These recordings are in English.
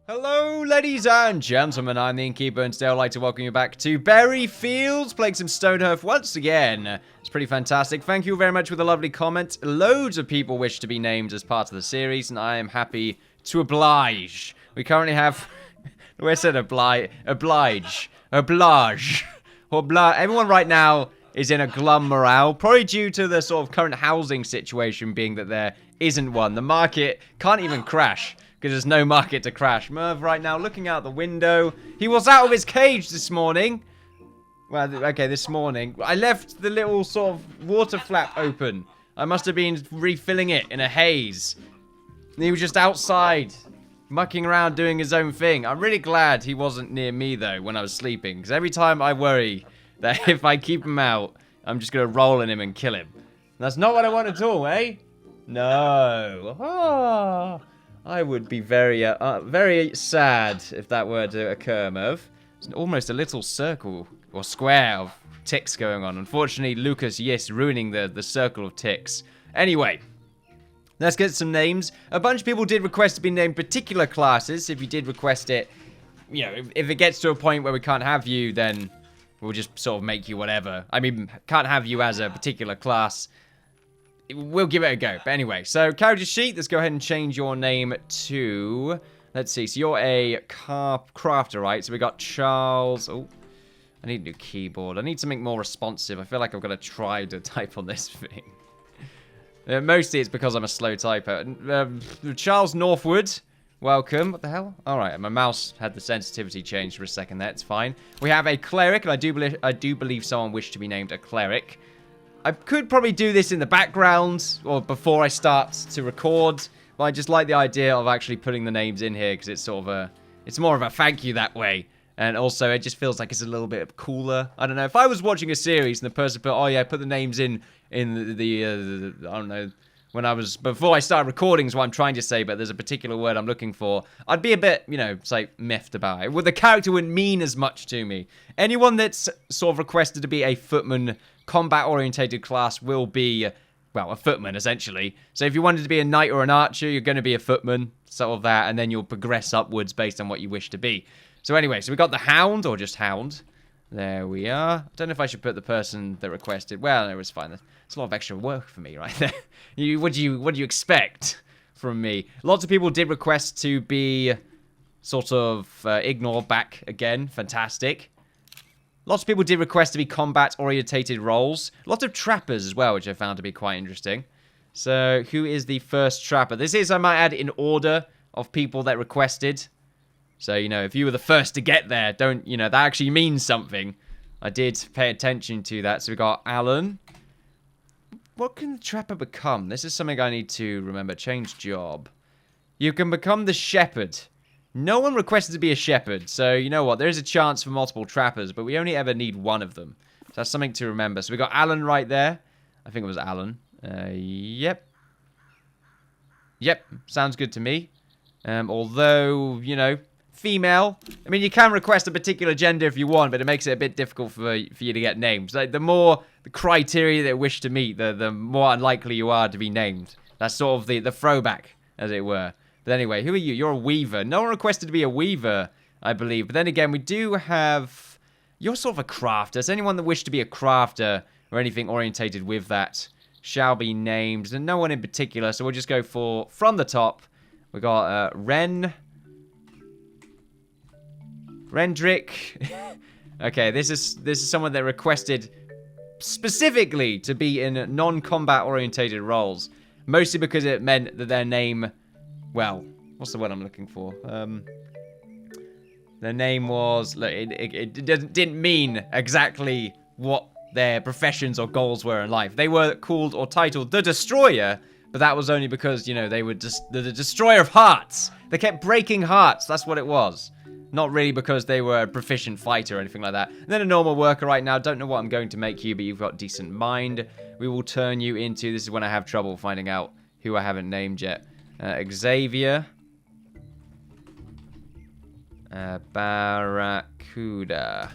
Hello, ladies and gentlemen, I'm the Innkeeper, and today I'd like to welcome you back to Berryfield, playing some Stonehearth once again. It's pretty fantastic. Thank you very much for the lovely comment. Loads of people wish to be named as part of the series, and I am happy to oblige. We currently have... Where said oblige? Everyone right now is in a glum morale, probably due to the sort of current housing situation being that there isn't one. The market can't even crash, because there's no market to crash. Merv right now looking out the window. He was out of his cage this morning. Well, okay, this morning. I left the little sort of water flap open. I must have been refilling it in a haze. And he was just outside, mucking around doing his own thing. I'm really glad he wasn't near me, though, when I was sleeping. Because every time I worry that if I keep him out, I'm just going to roll in him and kill him. And that's not what I want at all, eh? No. Oh. I would be very sad if that were to occur, Merv. There's almost a little circle or square of ticks going on. Unfortunately, Lucas, yes, ruining the circle of ticks. Anyway, let's get some names. A bunch of people did request to be named particular classes. If you did request it, you know, if it gets to a point where we can't have you, then we'll just sort of make you whatever. I mean, can't have you as a particular class. We'll give it a go. But anyway, so character sheet, let's go ahead and change your name to... Let's see, so you're a crafter, right? So we got Charles... Oh, I need a new keyboard. I need something more responsive. I feel like I've got to try to type on this thing. Mostly it's because I'm a slow typer. Charles Northwood, welcome. What the hell? Alright, my mouse had the sensitivity changed for a second there. It's fine. We have a cleric, and I do believe someone wished to be named a cleric. I could probably do this in the background or before I start to record, but I just like the idea of actually putting the names in here because it's sort of it's more of a thank you that way. And also, it just feels like it's a little bit cooler. I don't know. If I was watching a series and the person put, oh yeah, put the names in the I don't know, before I started recording is what I'm trying to say, but there's a particular word I'm looking for, I'd be a bit, you know, it's like miffed about it. Well, the character wouldn't mean as much to me. Anyone that's sort of requested to be a footman, combat-orientated class will be, well, a footman, essentially. So if you wanted to be a knight or an archer, you're going to be a footman, sort of that, and then you'll progress upwards based on what you wish to be. So anyway, so we got the hound, or just hound. There we are. I don't know if I should put the person that requested. Well, it was fine. It's a lot of extra work for me right there. What do you expect from me? Lots of people did request to be sort of ignore back again. Fantastic. Lots of people did request to be combat-orientated roles. Lots of trappers as well, which I found to be quite interesting. So, who is the first trapper? This is, I might add, in order of people that requested. So, you know, if you were the first to get there, don't, you know, that actually means something. I did pay attention to that. So, we got Alan. What can the trapper become? This is something I need to remember. Change job. You can become the shepherd. No one requested to be a shepherd, so you know what? There is a chance for multiple trappers, but we only ever need one of them. So that's something to remember. So we got Alan right there. I think it was Alan. Yep. Yep, sounds good to me. Although, you know, female. I mean, you can request a particular gender if you want, but it makes it a bit difficult for you to get names. Like, the more the criteria they wish to meet, the more unlikely you are to be named. That's sort of the throwback, as it were. But anyway, who are you? You're a weaver. No one requested to be a weaver, I believe. But then again, we do have... You're sort of a crafter. So anyone that wished to be a crafter or anything orientated with that shall be named. And no one in particular, so we'll just go for... From the top, we got Rendrick. Okay, this is someone that requested specifically to be in non-combat orientated roles. Mostly because it meant that their name... Well, what's the word I'm looking for? Their name was... Look, it didn't mean exactly what their professions or goals were in life. They were called or titled The Destroyer, but that was only because, you know, they were just the Destroyer of Hearts. They kept breaking hearts. That's what it was. Not really because they were a proficient fighter or anything like that. And then a normal worker right now. Don't know what I'm going to make you, but you've got decent mind. We will turn you into... This is when I have trouble finding out who I haven't named yet. Xavier. Barracuda.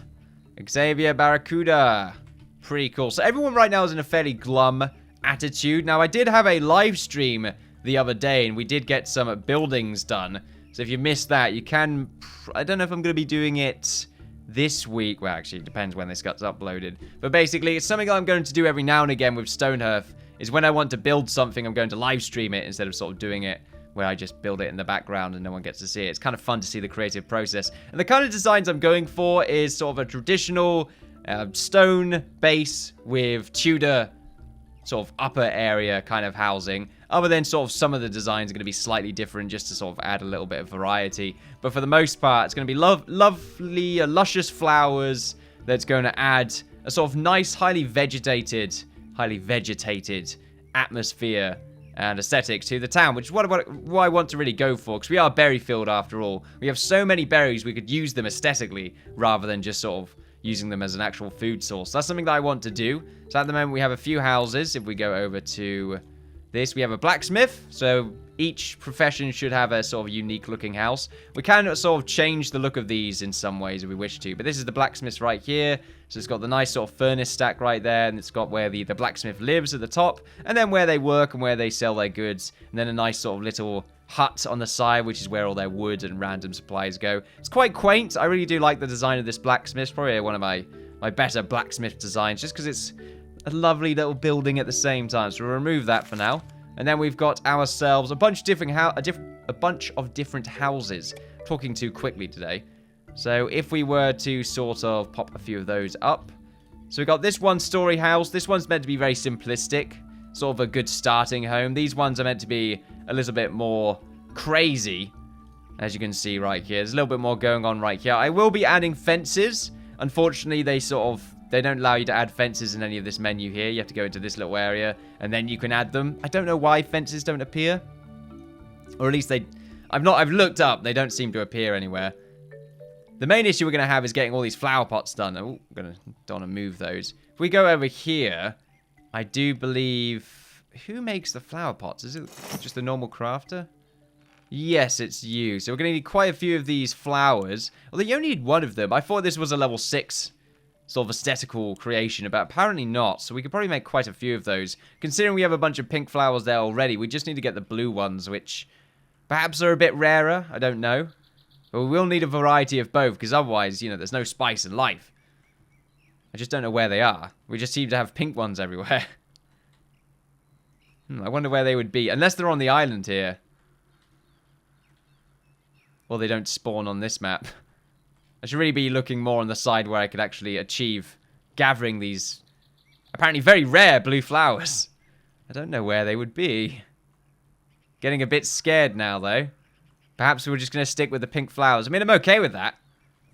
Xavier Barracuda. Pretty cool. So everyone right now is in a fairly glum attitude. Now, I did have a live stream the other day, and we did get some buildings done. So if you missed that, you can... I don't know if I'm going to be doing it this week. Well, actually, it depends when this gets uploaded. But basically, it's something I'm going to do every now and again with Stonehearth, is when I want to build something, I'm going to live stream it instead of sort of doing it where I just build it in the background and no one gets to see it. It's kind of fun to see the creative process. And the kind of designs I'm going for is sort of a traditional stone base with Tudor sort of upper area kind of housing. Other than sort of some of the designs are going to be slightly different just to sort of add a little bit of variety. But for the most part, it's going to be lovely, luscious flowers that's going to add a sort of nice, highly vegetated atmosphere and aesthetic to the town, which is what I want to really go for, because we are Berryfield after all. We have so many berries, we could use them aesthetically rather than just sort of using them as an actual food source. That's something that I want to do. So at the moment we have a few houses. If we go over to this, we have a blacksmith. So each profession should have a sort of unique looking house. We can sort of change the look of these in some ways if we wish to. But this is the blacksmith right here. So it's got the nice sort of furnace stack right there. And it's got where the blacksmith lives at the top. And then where they work and where they sell their goods. And then a nice sort of little hut on the side, which is where all their wood and random supplies go. It's quite quaint. I really do like the design of this blacksmith. It's probably one of my better blacksmith designs, just because it's a lovely little building at the same time. So we'll remove that for now. And then we've got ourselves a bunch of different houses. Talking too quickly today. So if we were to sort of pop a few of those up. So we've got this one-story house. This one's meant to be very simplistic. Sort of a good starting home. These ones are meant to be a little bit more crazy. As you can see right here. There's a little bit more going on right here. I will be adding fences. Unfortunately, they don't allow you to add fences in any of this menu here. You have to go into this little area, and then you can add them. I don't know why fences don't appear. Or at least I've looked up. They don't seem to appear anywhere. The main issue we're going to have is getting all these flower pots done. Oh, don't want to move those. If we go over here, I do believe... Who makes the flower pots? Is it just the normal crafter? Yes, it's you. So we're going to need quite a few of these flowers. Although you only need one of them. I thought this was a level 6 sort of aesthetical creation, but apparently not. So we could probably make quite a few of those. Considering we have a bunch of pink flowers there already, we just need to get the blue ones, which perhaps are a bit rarer. I don't know. But we will need a variety of both, because otherwise, you know, there's no spice in life. I just don't know where they are. We just seem to have pink ones everywhere. I wonder where they would be. Unless they're on the island here. Or they don't spawn on this map. I should really be looking more on the side where I could actually achieve gathering these apparently very rare blue flowers. I don't know where they would be. Getting a bit scared now, though. Perhaps we're just going to stick with the pink flowers. I mean, I'm okay with that.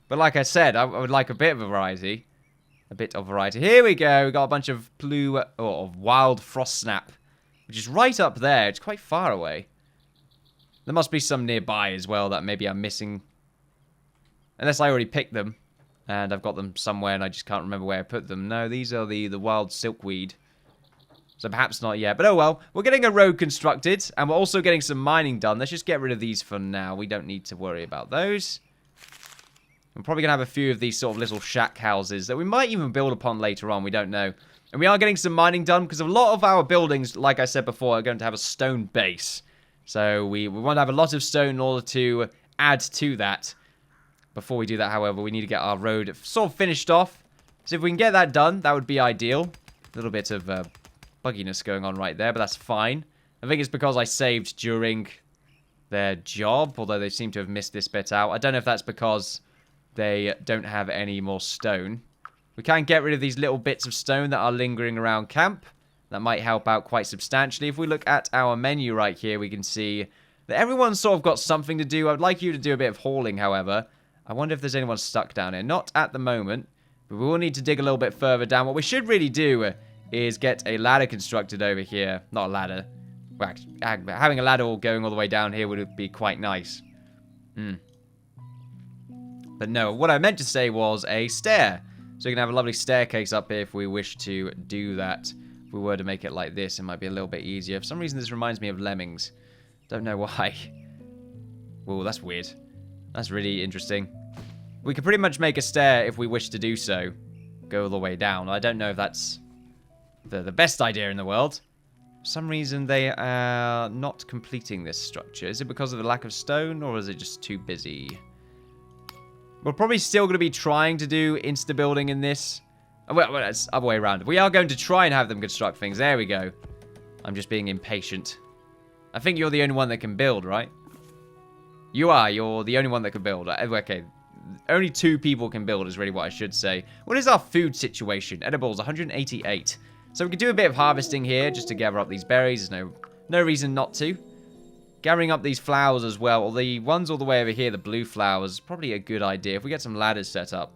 But like I said, I would like a bit of variety. A bit of variety. Here we go. We've got a bunch of blue, of wild frost snap. Which is right up there. It's quite far away. There must be some nearby as well that maybe I'm missing. Unless I already picked them. And I've got them somewhere and I just can't remember where I put them. No, these are the wild silkweed. So perhaps not yet. But oh well. We're getting a road constructed. And we're also getting some mining done. Let's just get rid of these for now. We don't need to worry about those. I'm probably going to have a few of these sort of little shack houses that we might even build upon later on. We don't know. And we are getting some mining done because a lot of our buildings, like I said before, are going to have a stone base. So we want to have a lot of stone in order to add to that. Before we do that, however, we need to get our road sort of finished off. So if we can get that done, that would be ideal. A little bit of bugginess going on right there, but that's fine. I think it's because I saved during their job, although they seem to have missed this bit out. I don't know if that's because they don't have any more stone. We can get rid of these little bits of stone that are lingering around camp. That might help out quite substantially. If we look at our menu right here, we can see that everyone's sort of got something to do. I'd like you to do a bit of hauling, however. I wonder if there's anyone stuck down here. Not at the moment, but we will need to dig a little bit further down. What we should really do is get a ladder constructed over here. Not a ladder. Well, having a ladder going all the way down here would be quite nice. But no, what I meant to say was a stair. So you can have a lovely staircase up here if we wish to do that. If we were to make it like this, it might be a little bit easier. For some reason, this reminds me of lemmings. Don't know why. Whoa, that's weird. That's really interesting. We could pretty much make a stair if we wish to do so. Go all the way down. I don't know if that's the best idea in the world. For some reason, they are not completing this structure. Is it because of the lack of stone, or is it just too busy? We're probably still going to be trying to do insta-building in this. Well, it's the other way around. We are going to try and have them construct things. There we go. I'm just being impatient. I think you're the only one that can build, right? You are. You're the only one that can build. Okay. Only 2 people can build is really what I should say. What is our food situation? Edibles, 188. So we could do a bit of harvesting here just to gather up these berries. There's no reason not to. Gathering up these flowers as well. Or the ones all the way over here, the blue flowers, is probably a good idea. If we get some ladders set up.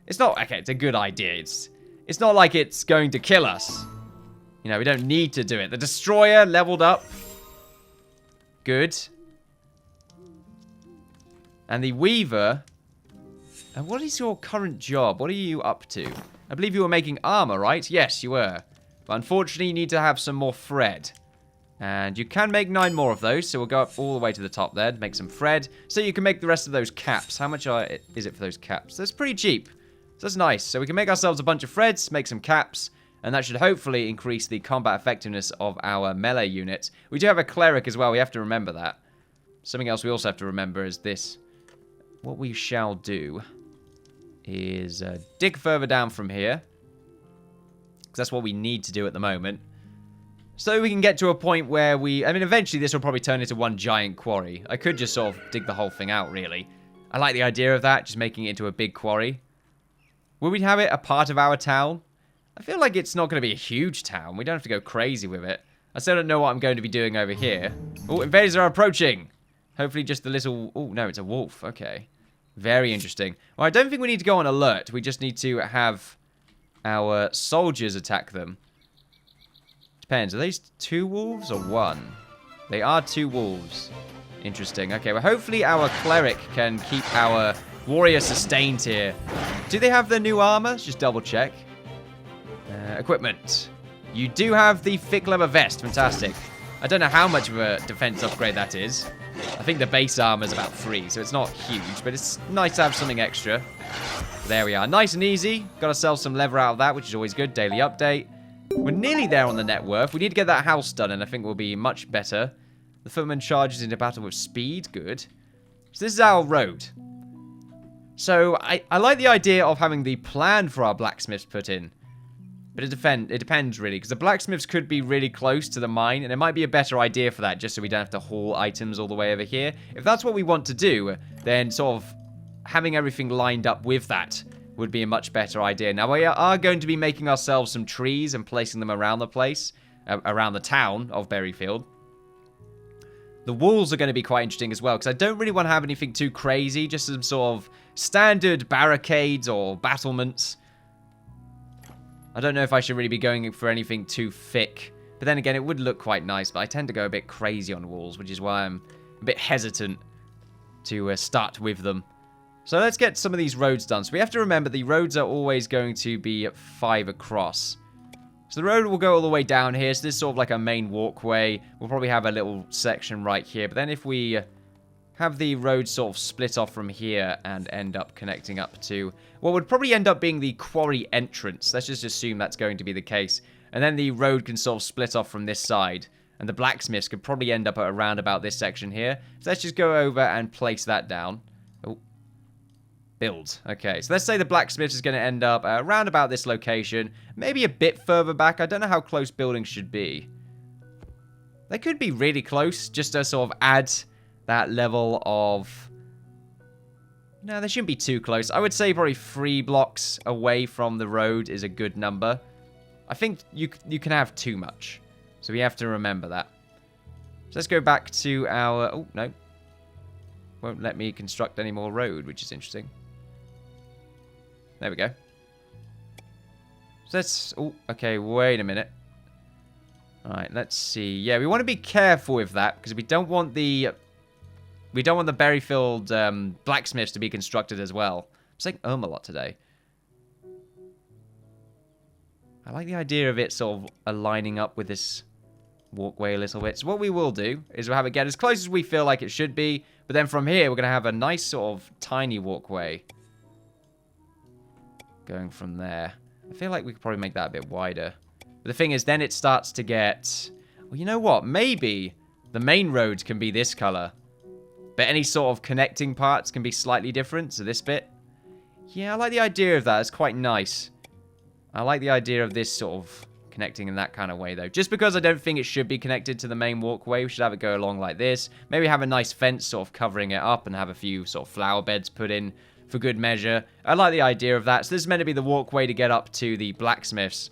It's not... Okay, it's a good idea. It's not like it's going to kill us. You know, we don't need to do it. The Destroyer leveled up. Good. And the Weaver... And what is your current job? What are you up to? I believe you were making armor, right? Yes, you were. But unfortunately, you need to have some more thread. And you can make 9 more of those, so we'll go up all the way to the top there, make some thread, so you can make the rest of those caps. How much is it for those caps? That's pretty cheap. So that's nice. So we can make ourselves a bunch of threads, make some caps, and that should hopefully increase the combat effectiveness of our melee unit. We do have a cleric as well, we have to remember that. Something else we also have to remember is this. What we shall do is dig further down from here. Because that's what we need to do at the moment. So we can get to a point where I mean, eventually this will probably turn into one giant quarry. I could just sort of dig the whole thing out, really. I like the idea of that, just making it into a big quarry. Will we have it a part of our town? I feel like it's not going to be a huge town. We don't have to go crazy with it. I still don't know what I'm going to be doing over here. Oh, invaders are approaching. Hopefully just the little... Oh, no, it's a wolf. Okay. Very interesting. Well, I don't think we need to go on alert. We just need to have our soldiers attack them. Depends. Are these 2 wolves or 1? They are 2 wolves. Interesting. Okay, well, hopefully our cleric can keep our warrior sustained here. Do they have the new armor? Let's just double check. Equipment. You do have the thick leather vest. Fantastic. I don't know how much of a defense upgrade that is. I think the base armor is about 3, so it's not huge, but it's nice to have something extra. There we are. Nice and easy. Got ourselves some leather out of that, which is always good. Daily update. We're nearly there on the net worth. We need to get that house done, and I think we'll be much better. The footman charges into battle with speed. Good. So this is our road. So I like the idea of having the plan for our blacksmiths put in. But it depends, really, because the blacksmiths could be really close to the mine, and it might be a better idea for that, just so we don't have to haul items all the way over here. If that's what we want to do, then sort of having everything lined up with that would be a much better idea. Now, we are going to be making ourselves some trees and placing them around the place, around the town of Berryfield. The walls are going to be quite interesting as well, because I don't really want to have anything too crazy, just some sort of standard barricades or battlements. I don't know if I should really be going for anything too thick. But then again, it would look quite nice. But I tend to go a bit crazy on walls, which is why I'm a bit hesitant to start with them. So let's get some of these roads done. So we have to remember the roads are always going to be 5 across. So the road will go all the way down here. So this is sort of like a main walkway. We'll probably have a little section right here. But then if we have the road sort of split off from here and end up connecting up to what would probably end up being the quarry entrance. Let's just assume that's going to be the case. And then the road can sort of split off from this side. And the blacksmiths could probably end up at around about this section here. So let's just go over and place that down. Oh. Build. Okay, so let's say the blacksmith is going to end up around about this location. Maybe a bit further back. I don't know how close buildings should be. They could be really close, just to sort of add that level of... No, they shouldn't be too close. I would say probably 3 blocks away from the road is a good number. I think you can have too much. So we have to remember that. So let's go back to our... Oh, no. Won't let me construct any more road, which is interesting. There we go. So let's... Oh, okay, wait a minute. Alright, let's see. Yeah, we want to be careful with that, because we don't want the... We don't want the Berryfield blacksmiths to be constructed as well. I'm saying a lot today. I like the idea of it sort of aligning up with this walkway a little bit. So what we will do is we'll have it get as close as we feel like it should be. But then from here, we're going to have a nice sort of tiny walkway going from there. I feel like we could probably make that a bit wider. But the thing is, then it starts to get... Well, you know what? Maybe the main road can be this color. But any sort of connecting parts can be slightly different. So this bit. Yeah, I like the idea of that. It's quite nice. I like the idea of this sort of connecting in that kind of way, though. Just because I don't think it should be connected to the main walkway. We should have it go along like this. Maybe have a nice fence sort of covering it up and have a few sort of flower beds put in for good measure. I like the idea of that. So this is meant to be the walkway to get up to the blacksmiths.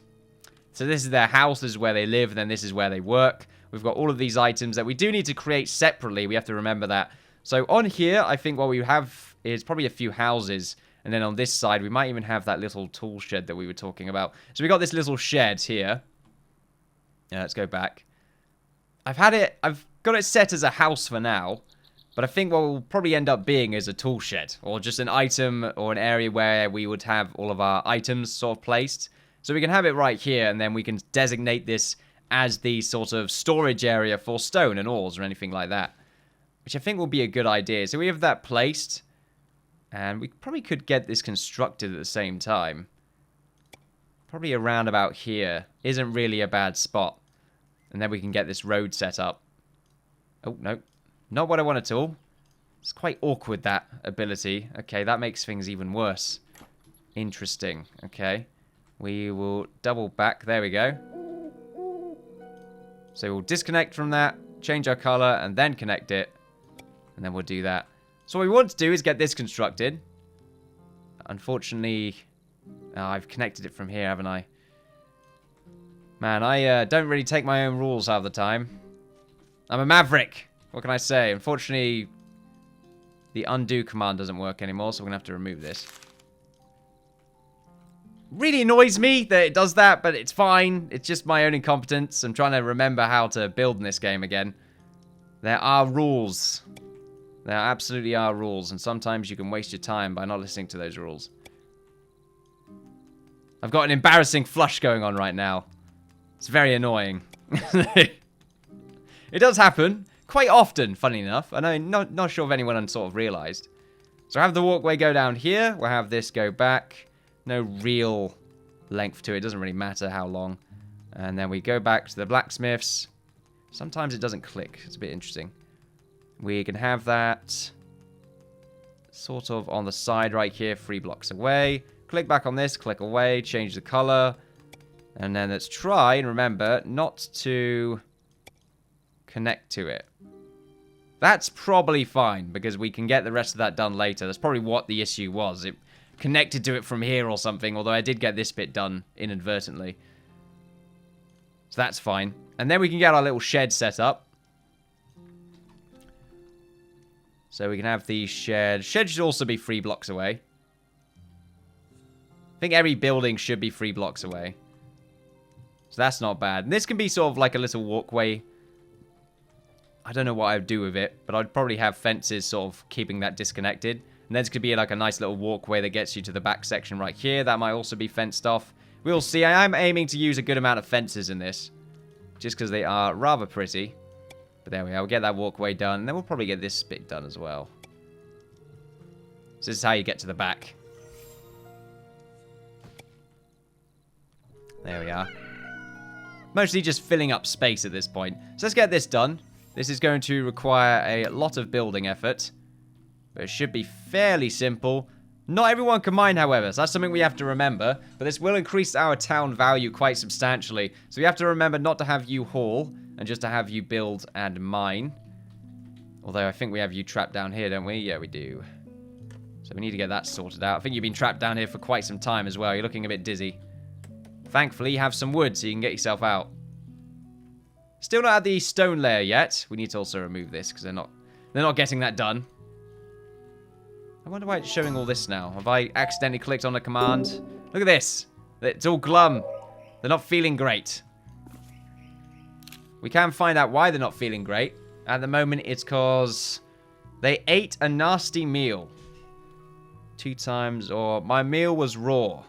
So this is their house. This is where they live. And then this is where they work. We've got all of these items that we do need to create separately. We have to remember that. So on here, I think what we have is probably a few houses. And then on this side, we might even have that little tool shed that we were talking about. So we got this little shed here. Yeah, let's go back. I've got it set as a house for now. But I think what will probably end up being is a tool shed. Or just an item or an area where we would have all of our items sort of placed. So we can have it right here. And then we can designate this as the sort of storage area for stone and ores or anything like that. Which I think will be a good idea. So we have that placed. And we probably could get this constructed at the same time. Probably around about here. Isn't really a bad spot. And then we can get this road set up. Oh, no. Not what I want at all. It's quite awkward, that ability. Okay, that makes things even worse. Interesting. Okay. We will double back. There we go. So we'll disconnect from that. Change our color. And then connect it. And then we'll do that. So what we want to do is get this constructed. Unfortunately, I've connected it from here, haven't I? Man, I don't really take my own rules half the time. I'm a maverick. What can I say? Unfortunately, the undo command doesn't work anymore, so we're going to have to remove this. Really annoys me that it does that, but it's fine. It's just my own incompetence. I'm trying to remember how to build in this game again. There are rules. There absolutely are rules, and sometimes you can waste your time by not listening to those rules. I've got an embarrassing flush going on right now. It's very annoying. It does happen quite often, funny enough. I know, not sure if anyone sort of realized. So I have the walkway go down here. We'll have this go back. No real length to it. It doesn't really matter how long. And then we go back to the blacksmiths. Sometimes it doesn't click. It's a bit interesting. We can have that sort of on the side right here, 3 blocks away. Click back on this, click away, change the color. And then let's try and remember not to connect to it. That's probably fine, because we can get the rest of that done later. That's probably what the issue was. It connected to it from here or something, although I did get this bit done inadvertently. So that's fine. And then we can get our little shed set up. So we can have the shed. Shed should also be 3 blocks away. I think every building should be 3 blocks away. So that's not bad. And this can be sort of like a little walkway. I don't know what I would do with it, but I'd probably have fences sort of keeping that disconnected. And this could be like a nice little walkway that gets you to the back section right here. That might also be fenced off. We'll see. I am aiming to use a good amount of fences in this, just because they are rather pretty. But there we are. We'll get that walkway done. And then we'll probably get this bit done as well. So this is how you get to the back. There we are. Mostly just filling up space at this point. So let's get this done. This is going to require a lot of building effort. But it should be fairly simple. Not everyone can mine, however. So that's something we have to remember. But this will increase our town value quite substantially. So we have to remember not to have you haul. And just to have you build and mine. Although I think we have you trapped down here, don't we? Yeah, we do. So we need to get that sorted out. I think you've been trapped down here for quite some time as well. You're looking a bit dizzy. Thankfully, you have some wood so you can get yourself out. Still not at the stone layer yet. We need to also remove this because they're not getting that done. I wonder why it's showing all this now. Have I accidentally clicked on a command? Look at this. It's all glum. They're not feeling great. We can find out why they're not feeling great. At the moment, it's because they ate a nasty meal. 2 times, or my meal was raw.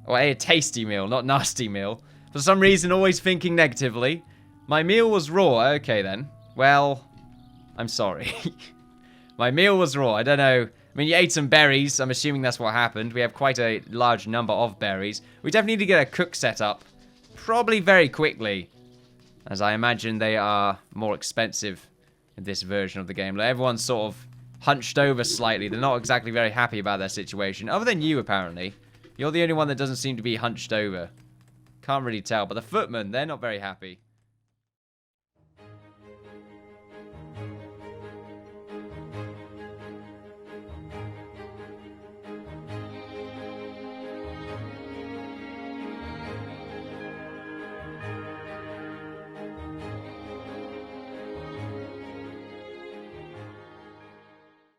Or a tasty meal, not nasty meal. For some reason, always thinking negatively. My meal was raw. Okay, then. Well, I'm sorry. My meal was raw. I don't know. I mean, you ate some berries. I'm assuming that's what happened. We have quite a large number of berries. We definitely need to get a cook set up. Probably very quickly. as I imagine they are more expensive in this version of the game. Like, everyone's sort of hunched over slightly. They're not exactly very happy about their situation, other than you, apparently. You're the only one that doesn't seem to be hunched over. Can't really tell, but the footmen, they're not very happy.